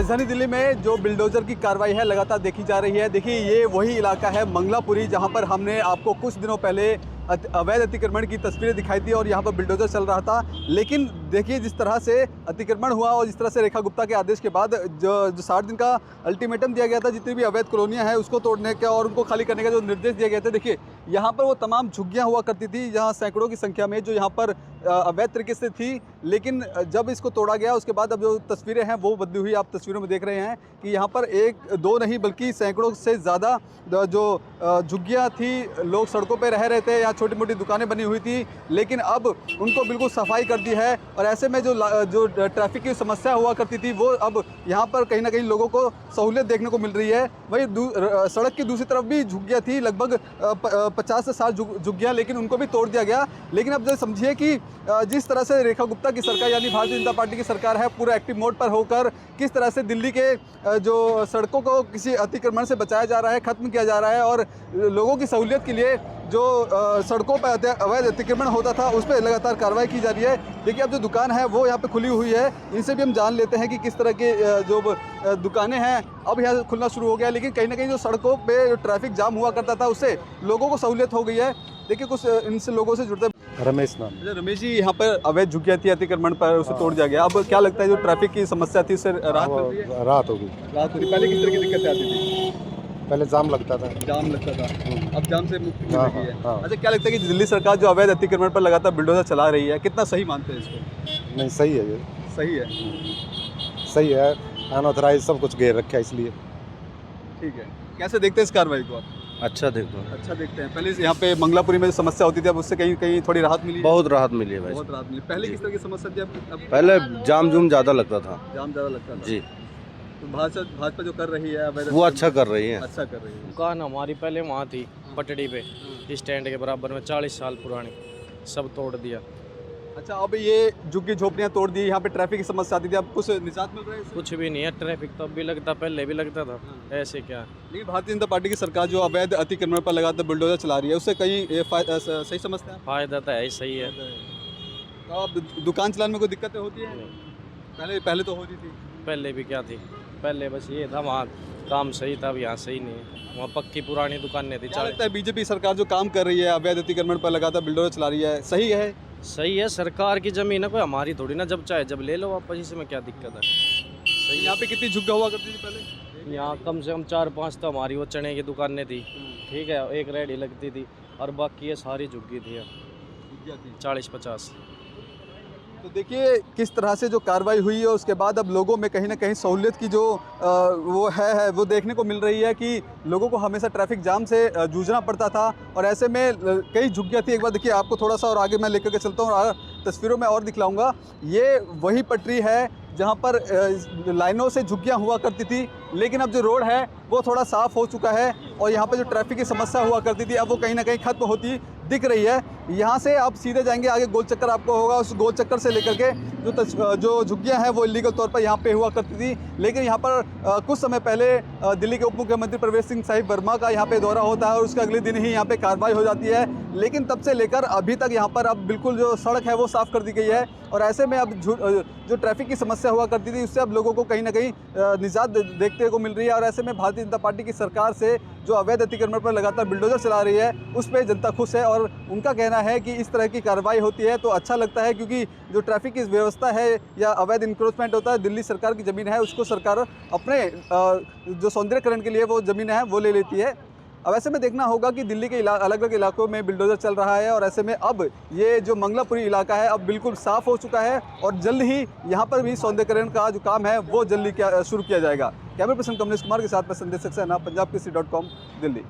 राजधानी दिल्ली में जो बिल्डोजर की कार्रवाई है लगातार देखी जा रही है। देखिए ये वही इलाका है मंगलापुरी, जहां पर हमने आपको कुछ दिनों पहले अवैध अतिक्रमण की तस्वीरें दिखाई थी और यहां पर बिल्डोजर चल रहा था। लेकिन देखिए जिस तरह से अतिक्रमण हुआ और जिस तरह से रेखा गुप्ता के आदेश के बाद जो 60 दिन का अल्टीमेटम दिया गया था, जितनी भी अवैध कॉलोनियां हैं उसको तोड़ने का और उनको खाली करने का जो निर्देश दिया गया था, देखिए यहाँ पर वो तमाम झुग्गियाँ हुआ करती थी, जहाँ सैकड़ों की संख्या में जो यहाँ पर अवैध तरीके से थी। लेकिन जब इसको तोड़ा गया उसके बाद अब जो तस्वीरें हैं वो बदली हुई। आप तस्वीरों में देख रहे हैं कि यहाँ पर एक दो नहीं बल्कि सैकड़ों से ज़्यादा जो झुग्गियाँ थी, लोग सड़कों पे रह रहे थे, यहाँ छोटी मोटी दुकानें बनी हुई थी, लेकिन अब उनको बिल्कुल सफाई कर दी है। और ऐसे में जो ट्रैफिक की समस्या हुआ करती थी वो अब यहाँ पर कहीं ना कहीं लोगों को सहूलियत देखने को मिल रही है। वहीं सड़क की दूसरी तरफ भी झुग्गियाँ थी, लगभग 50 से 60 झुग्गियाँ, लेकिन उनको भी तोड़ दिया गया। लेकिन अब जो समझिए कि जिस तरह से रेखा गुप्ता की सरकार यानी भारतीय जनता पार्टी की सरकार है, पूरा एक्टिव मोड पर होकर किस तरह से दिल्ली के जो सड़कों को किसी अतिक्रमण से बचाया जा रहा है, ख़त्म किया जा रहा है और लोगों की सहूलियत के लिए जो सड़कों पर अवैध अतिक्रमण होता था उस पर लगातार कार्रवाई की जा रही है। देखिए अब जो दुकान है वो यहाँ पे खुली हुई है, इनसे भी हम जान लेते हैं कि किस तरह के जो दुकानें हैं अब यहाँ खुलना शुरू हो गया। लेकिन कहीं ना कहीं जो सड़कों पे जो ट्रैफिक जाम हुआ करता था उससे लोगों को सहूलियत हो गई है। देखिए कुछ इनसे लोगों से जुड़ते रमेश नाम। रमेश जी, यहाँ पर अवैध झुग्गियाँ थी, अतिक्रमण पर उसे तोड़ दिया गया। अब क्या लगता है जो ट्रैफिक की समस्या थी उससे राहत मिल रही है? राहत होगी। राहत हो रही। पहले किस तरह की दिक्कतें आती थी? पहले जाम लगता था। जाम लगता था, अब जाम से मुक्ति मिल रही है। हाँ। अच्छा, क्या लगता है कि दिल्ली सरकार जो अवैध अतिक्रमण पर लगातार बिल्डोजर चला रही है, कितना सही मानते हैं इसको? नहीं, सही है ये। सही है, सही है। अनऑथराइज सब कुछ घेर रखा है इसलिए। ठीक है। कैसे देखते हैं इस कार्रवाई को आप? अच्छा देखो, अच्छा देखते हैं। पहले यहाँ पे मंगलापुरी में जो समस्या होती थी अब उससे कहीं कहीं थोड़ी राहत मिली है? बहुत राहत मिली है भाई। बहुत राहत मिली। पहले किस तरह की समस्या थी? अब पहले जाम जूम ज़्यादा लगता था जाम ज़्यादा लगता था जी। तो भाजपा जो कर रही है अवैध वो अच्छा कर रही है। अच्छा कर रही है। दुकान हमारी पहले वहाँ थी पटड़ी पे, स्टैंड के बराबर में, 40 साल पुरानी, सब तोड़ दिया। अच्छा, अब ये झुग्गी झोपड़ियाँ तोड़ दी, यहाँ पे ट्रैफिक की समस्या आती थी, अब कुछ निजात मिल रहा है इससे? कुछ भी नहीं है, ट्रैफिक तो अब भी लगता, पहले भी लगता था, ऐसे क्या। लेकिन भारतीय जनता पार्टी की सरकार जो अवैध अतिक्रमण पर लगातार बुलडोजर चला रही है उससे कहीं सही समझते हैं? फायदा तो है ही, सही है। तो अब दुकान चलाने में कोई दिक्कतें होती है? पहले तो होती थी। पहले भी क्या थी, पहले बस ये था वहाँ काम सही था, अब यहाँ सही नहीं है। वहाँ पक्की पुरानी दुकानें थी। क्या लगता है बीजेपी सरकार जो काम कर रही है अवैध अतिक्रमण पर लगातार बिल्डोजर चला रही है, सही है? सही है, सरकार की ज़मीन है, कोई हमारी थोड़ी ना, जब चाहे जब ले लो वापस, इसमें क्या दिक्कत है। सही। यहाँ पे कितनी झुग्गा हुआ करती थी पहले? यहाँ कम से कम 4-5 तो हमारी वो चने की दुकानें थी, ठीक है, एक रेडी लगती थी, और बाकी ये सारी झुग्गी थी 40-50। तो देखिए किस तरह से जो कार्रवाई हुई है उसके बाद अब लोगों में कहीं ना कहीं सहूलियत की जो वो है वो देखने को मिल रही है कि लोगों को हमेशा ट्रैफिक जाम से जूझना पड़ता था और ऐसे में कई झुग्गियाँ थी। एक बार देखिए आपको थोड़ा सा और आगे मैं लेकर के चलता हूँ और तस्वीरों में और दिखलाऊंगा। ये वही पटरी है जहाँ पर लाइनों से झुग्गियाँ हुआ करती थी, लेकिन अब जो रोड है वो थोड़ा साफ़ हो चुका है और यहाँ पर जो ट्रैफिक की समस्या हुआ करती थी अब वो कहीं ना कहीं खत्म होती दिख रही है। यहाँ से आप सीधे जाएंगे, आगे गोल चक्कर आपको होगा, उस गोल चक्कर से लेकर के जो झुग्गियाँ हैं वो इलीगल तौर पर यहाँ पे हुआ करती थी। लेकिन यहाँ पर कुछ समय पहले दिल्ली के उप मुख्यमंत्री प्रवेश सिंह साहिब वर्मा का यहाँ पे दौरा होता है और उसके अगले दिन ही यहाँ पे कार्रवाई हो जाती है। लेकिन तब से लेकर अभी तक यहाँ पर अब बिल्कुल जो सड़क है वो साफ़ कर दी गई है और ऐसे में अब जो ट्रैफिक की समस्या हुआ करती थी उससे अब लोगों को कहीं ना कहीं निजात देखने को मिल रही है। और ऐसे में भारतीय जनता पार्टी की सरकार से जो अवैध अतिक्रमण पर लगातार बिल्डोजर चला रही है उस पर जनता खुश है और उनका कहना है कि इस तरह की कार्रवाई होती है तो अच्छा लगता है, क्योंकि जो ट्रैफिक की व्यवस्था है या अवैध इंक्रोचमेंट होता है, दिल्ली सरकार की ज़मीन है उसको सरकार अपने जो सौंदर्यकरण के लिए वो ज़मीन है वो ले लेती है। अब ऐसे में देखना होगा कि दिल्ली के अलग अलग इलाकों में बिल्डोजर चल रहा है और ऐसे में अब ये जो मंगलापुरी इलाका है अब बिल्कुल साफ़ हो चुका है और जल्द ही यहाँ पर भी सौंदर्यकरण का जो काम है वो जल्दी शुरू किया जाएगा। कैमरा पर्सन कमलेश कुमार के साथ मैं संदेश सक्सेना, पंजाब केसरी.com, दिल्ली।